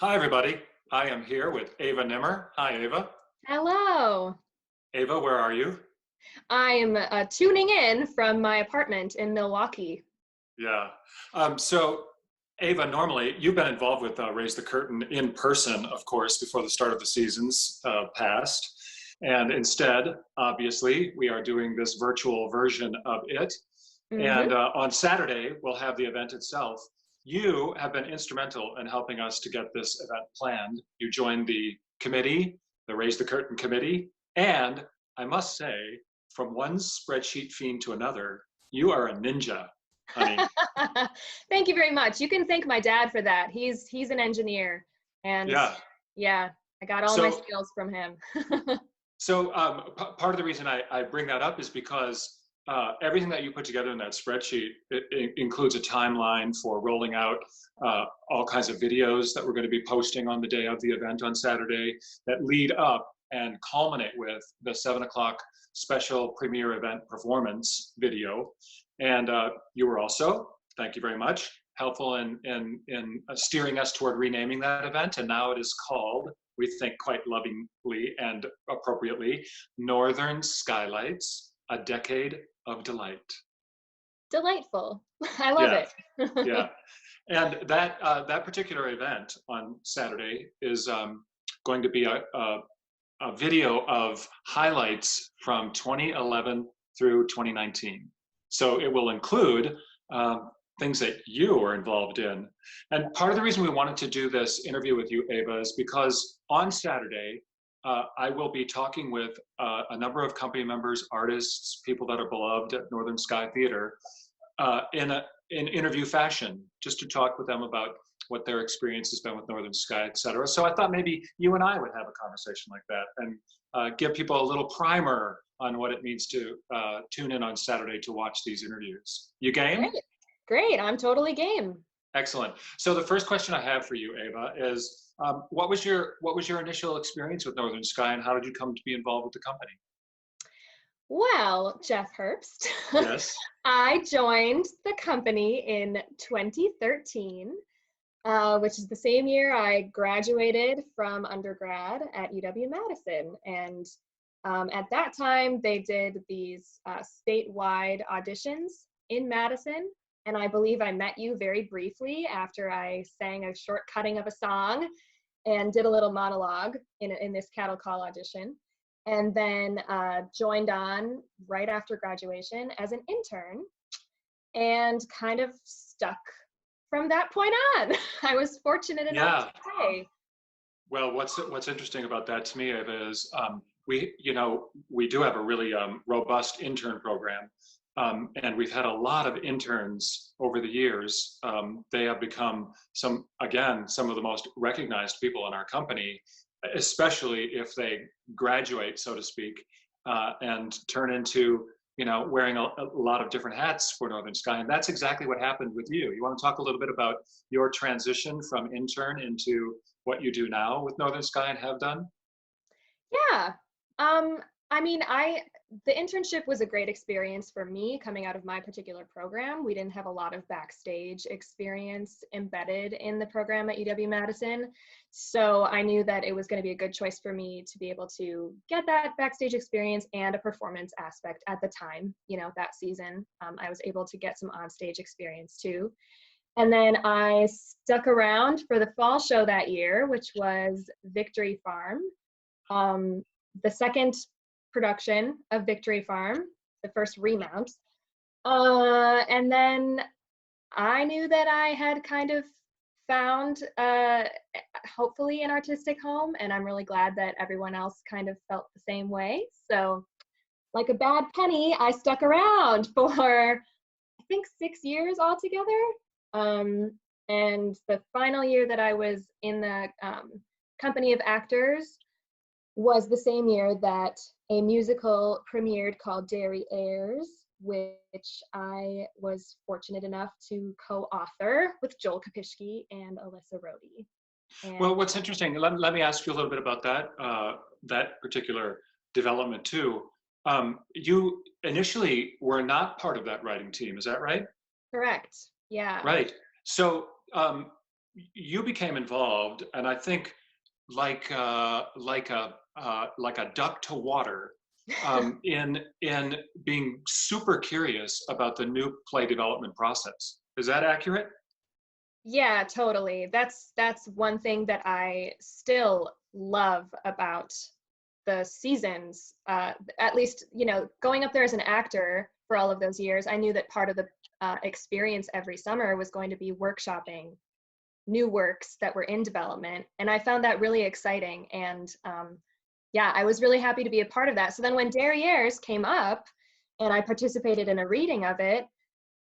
Hi, everybody. I am here with Eva Nimmer. Hi, Eva. Hello. Eva, where are you? I am tuning in from my apartment in Milwaukee. Yeah. So, Eva, normally you've been involved with Raise the Curtain in person, of course, before the start of the seasons passed. And instead, obviously, we are doing this virtual version of it. Hmm. And on Saturday, we'll have the event itself. You have been instrumental in helping us to get this event planned. You joined the committee, the Raise the Curtain committee, and I must say, from one spreadsheet fiend to another, you are a ninja, honey. Thank you very much. You can thank my dad for that. He's an engineer, and Yeah. yeah, I got all my So, skills from him. part of the reason I bring that up is because everything that you put together in that spreadsheet it includes a timeline for rolling out all kinds of videos that we're going to be posting on the day of the event on Saturday that lead up and culminate with the 7 o'clock special premiere event performance video. And you were also, thank you very much, helpful in steering us toward renaming that event. And now it is called, we think quite lovingly and appropriately, Northern Skylights, a Decade of Delight. Delightful. I love Yeah, it. yeah. And that particular event on Saturday is going to be a video of highlights from 2011 through 2019. So it will include things that you were involved in. And part of the reason we wanted to do this interview with you, Eva, is because on Saturday, I will be talking with a number of company members, artists, people that are beloved at Northern Sky Theater in interview fashion, just to talk with them about what their experience has been with Northern Sky, et cetera. So I thought maybe you and I would have a conversation like that and give people a little primer on what it means to tune in on Saturday to watch these interviews. You game? Great. Great. I'm totally game. Excellent. So the first question I have for you, Ava, is what was your initial experience with Northern Sky, and how did you come to be involved with the company? Well, Jeff Herbst, Yes. I joined the company in 2013. Which is the same year I graduated from undergrad at UW-Madison. And at that time, they did these statewide auditions in Madison. And I believe I met you very briefly after I sang a short cutting of a song and did a little monologue in this cattle call audition. And then joined on right after graduation as an intern and kind of stuck from that point on. I was fortunate enough to Yeah. stay. Well, what's interesting about that to me, Eva, is we do have a really robust intern program, and we've had a lot of interns over the years. They have become some of the most recognized people in our company, especially if they graduate, so to speak, and turn into wearing a lot of different hats for Northern Sky. And that's exactly what happened with you. You want to talk a little bit about your transition from intern into what you do now with Northern Sky and have done? Yeah. Um, I mean, the internship was a great experience for me coming out of my particular program. We didn't have a lot of backstage experience embedded in the program at UW-Madison. So I knew that it was going to be a good choice for me to be able to get that backstage experience and a performance aspect at the time, that season. I was able to get some onstage experience too. And then I stuck around for the fall show that year, which was Victory Farm, um, the second production of Victory Farm, the first remount. And then I knew that I had kind of found, hopefully, an artistic home, and I'm really glad that everyone else kind of felt the same way. So, like a bad penny, I stuck around for, I think, 6 years altogether. And the final year that I was in the company of actors was the same year that a musical premiered called Heirs, which I was fortunate enough to co-author with Joel Kopishki and Alyssa Rohde. Well, And what's interesting, let me ask you a little bit about that particular development too. You initially were not part of that writing team, is that right? correct, yeah. Right. So you became involved, and I think like a duck to water, in being super curious about the new play development process. Is that accurate? Yeah, totally. That's one thing that I still love about the seasons. At least, going up there as an actor for all of those years, I knew that part of the experience every summer was going to be workshopping new works that were in development, and I found that really exciting. And yeah, I was really happy to be a part of that. So then when Derriers came up and I participated in a reading of it,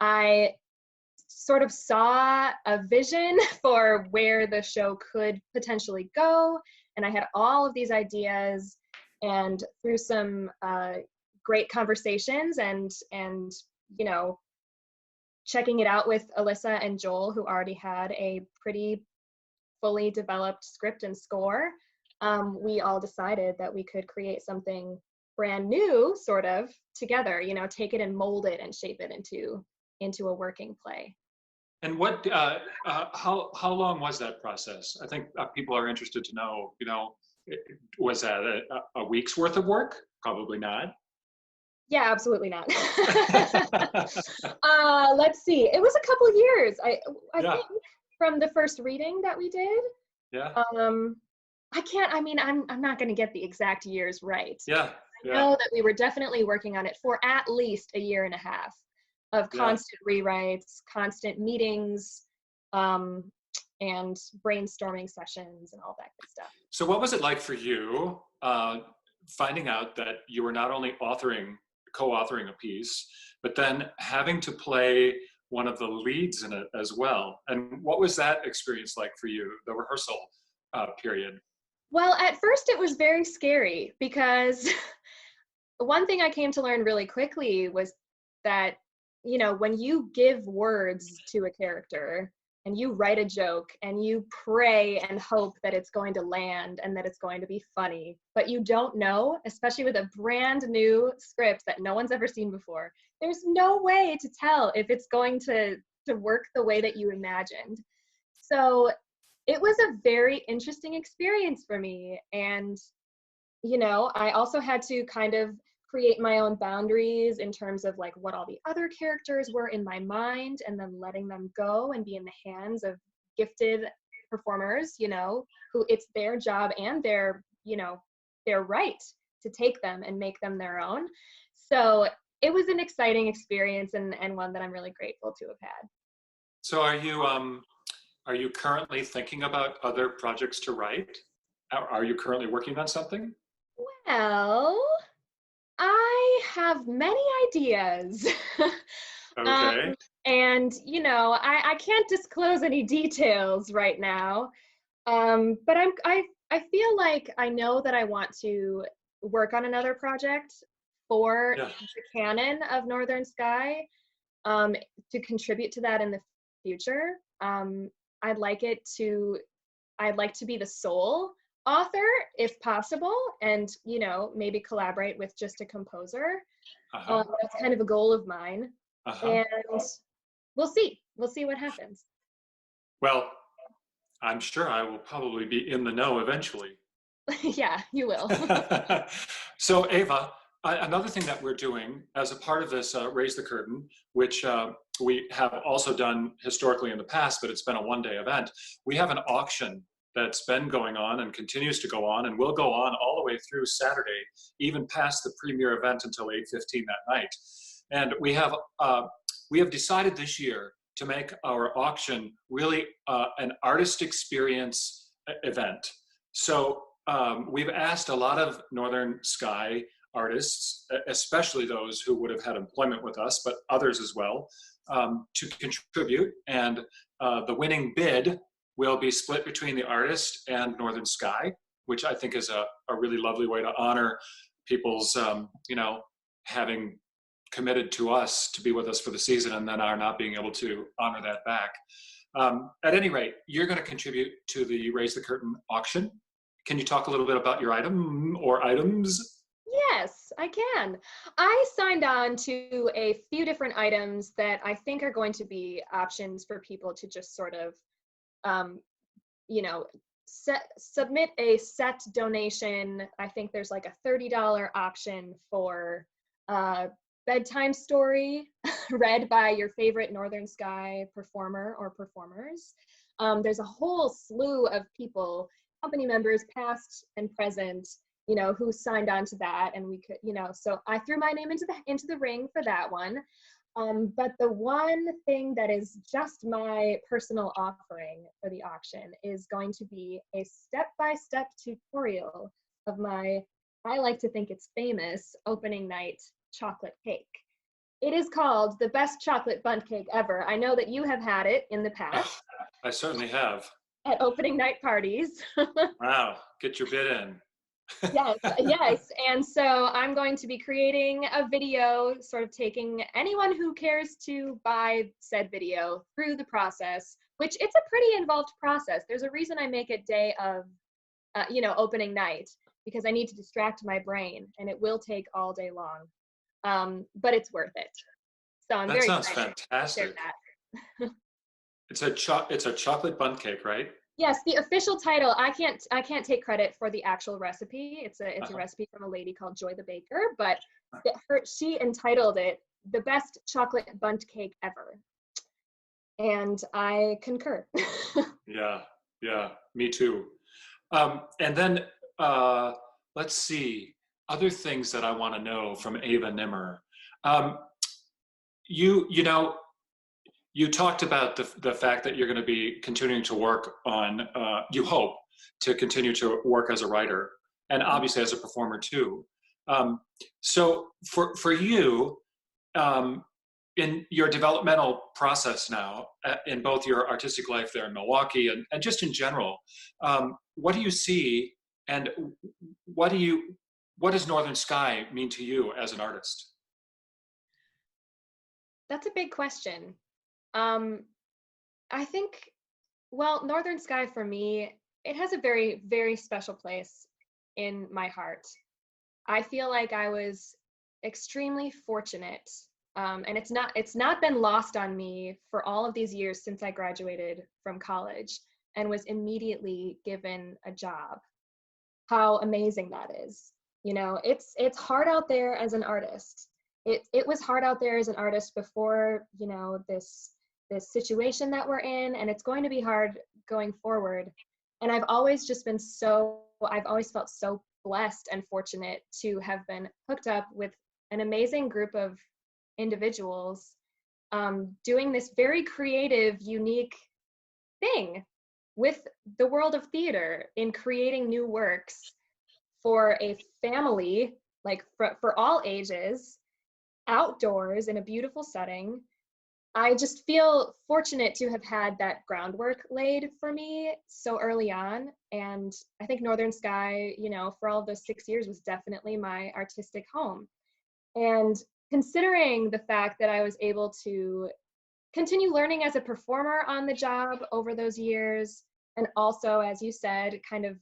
I sort of saw a vision for where the show could potentially go. And I had all of these ideas, and through some great conversations and you know checking it out with Alyssa and Joel, who already had a pretty fully developed script and score, we all decided that we could create something brand new, sort of together. Take it and mold it and shape it into a working play. And how long was that process? I think people are interested to know. Was that a week's worth of work? Probably not. Yeah, absolutely not. Let's see. It was a couple years. I Yeah. think from the first reading that we did. Yeah. I can't. I mean, I'm not going to get the exact years right. Yeah. I know that we were definitely working on it for at least a year and a half of constant rewrites, constant meetings, and brainstorming sessions and all that good stuff. So what was it like for you, finding out that you were not only co-authoring a piece, but then having to play one of the leads in it as well? And what was that experience like for you, the rehearsal period? Well, at first it was very scary, because one thing I came to learn really quickly was that, when you give words to a character and you write a joke and you pray and hope that it's going to land and that it's going to be funny, but you don't know, especially with a brand new script that no one's ever seen before, there's no way to tell if it's going to work the way that you imagined. So it was a very interesting experience for me. And, I also had to kind of create my own boundaries in terms of like what all the other characters were in my mind, and then letting them go and be in the hands of gifted performers, who it's their job and their right to take them and make them their own. So it was an exciting experience, and one that I'm really grateful to have had. So are you currently thinking about other projects to write? Are you currently working on something? Well, I have many ideas. um, Okay. and, I can't disclose any details right now. But I feel like I know that I want to work on another project for Yeah. the canon of Northern Sky, to contribute to that in the future. I'd like it to I'd like to be the sole author if possible, and maybe collaborate with just a composer. Uh-huh. That's kind of a goal of mine, Uh-huh. and we'll see what happens. Well, I'm sure I will probably be in the know eventually. Yeah, you will. So Ava, another thing that we're doing as a part of this Raise the Curtain, which we have also done historically in the past, but it's been a one-day event, we have an auction that's been going on and continues to go on and will go on all the way through Saturday, even past the premiere event until 8:15 that night. And we have decided this year to make our auction really an artist experience event. So we've asked a lot of Northern Sky artists, especially those who would have had employment with us, but others as well, to contribute. And the winning bid will be split between the artist and Northern Sky, which I think is a really lovely way to honor people's, having committed to us to be with us for the season and then are not being able to honor that back. At any rate, you're going to contribute to the Raise the Curtain auction. Can you talk a little bit about your item or items? Yes, I can. I signed on to a few different items that I think are going to be options for people to just sort of um, you know, submit a set donation. I think there's like a $30 option for bedtime story read by your favorite Northern Sky performer or performers. There's a whole slew of people, company members, past and present, who signed on to that, and we could, so I threw my name into the ring for that one. But the one thing that is just my personal offering for the auction is going to be a step-by-step tutorial of my, I like to think it's famous, opening night chocolate cake. It is called the best chocolate bundt cake ever. I know that you have had it in the past. I certainly have. At opening night parties. Wow, get your bid in. Yes. And so I'm going to be creating a video, sort of taking anyone who cares to buy said video through the process, which it's a pretty involved process. There's a reason I make it day of, opening night, because I need to distract my brain, and it will take all day long. But it's worth it. So I'm very excited. That sounds fantastic. That. It's a chocolate bundt cake, right? Yes, the official title, I can't take credit for the actual recipe. It's a recipe from a lady called Joy the Baker, but she entitled it the best chocolate bundt cake ever. And I concur. Yeah, me too. And then let's see, other things that I want to know from Eva Nimmer. You talked about the fact that you're going to be continuing to work on, you hope to continue to work as a writer and obviously as a performer too. So for you, in your developmental process now, in both your artistic life there in Milwaukee and just in general, what do you see, and what does Northern Sky mean to you as an artist? That's a big question. I think, well, Northern Sky for me, it has a very, very special place in my heart. I feel like I was extremely fortunate, and it's not been lost on me for all of these years since I graduated from college and was immediately given a job. How amazing that is. It's hard out there as an artist. It was hard out there as an artist before, this situation that we're in, and it's going to be hard going forward. And I've always felt so blessed and fortunate to have been hooked up with an amazing group of individuals, doing this very creative, unique thing with the world of theater, in creating new works for a family, like for all ages, outdoors in a beautiful setting. I just feel fortunate to have had that groundwork laid for me so early on. And I think Northern Sky, for all of those 6 years, was definitely my artistic home. And considering the fact that I was able to continue learning as a performer on the job over those years, and also, as you said, kind of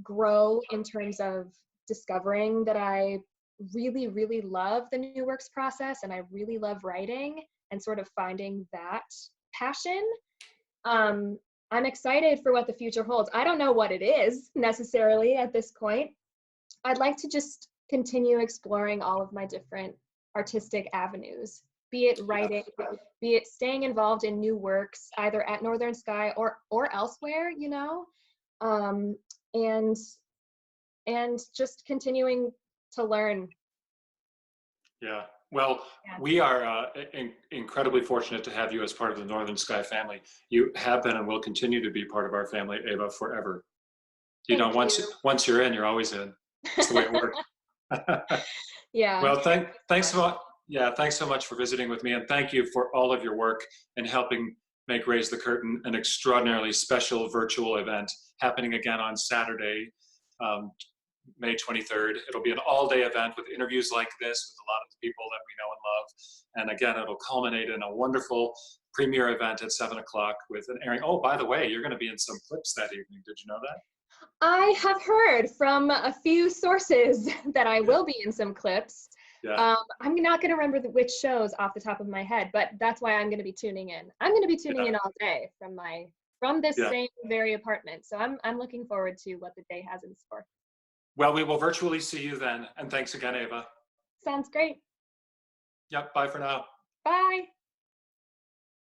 grow in terms of discovering that I really, really love the new works process, and I really love writing, and sort of finding that passion. I'm excited for what the future holds. I don't know what it is necessarily at this point. I'd like to just continue exploring all of my different artistic avenues, be it writing, be it staying involved in new works, either at Northern Sky or elsewhere, and just continuing to learn. Yeah. Well, we are incredibly fortunate to have you as part of the Northern Sky family. You have been and will continue to be part of our family, Eva, forever. Once you're in, you're always in. That's the way it works. Yeah. Well, thanks so much. Yeah, thanks so much for visiting with me, and thank you for all of your work in helping make Raise the Curtain an extraordinarily special virtual event happening again on Saturday, May 23rd. It'll be an all-day event with interviews like this with a lot of the people that we know and love. And again, it'll culminate in a wonderful premiere event at 7 o'clock with an airing. Oh, by the way, you're going to be in some clips that evening. Did you know that? I have heard from a few sources that I will be in some clips. Yeah. I'm not going to remember which shows off the top of my head, but that's why I'm going to be tuning in. I'm going to be tuning in all day from my from this Yeah. same very apartment. So I'm looking forward to what the day has in store. Well, we will virtually see you then. And thanks again, Eva. Sounds great. Yep. Bye for now. Bye.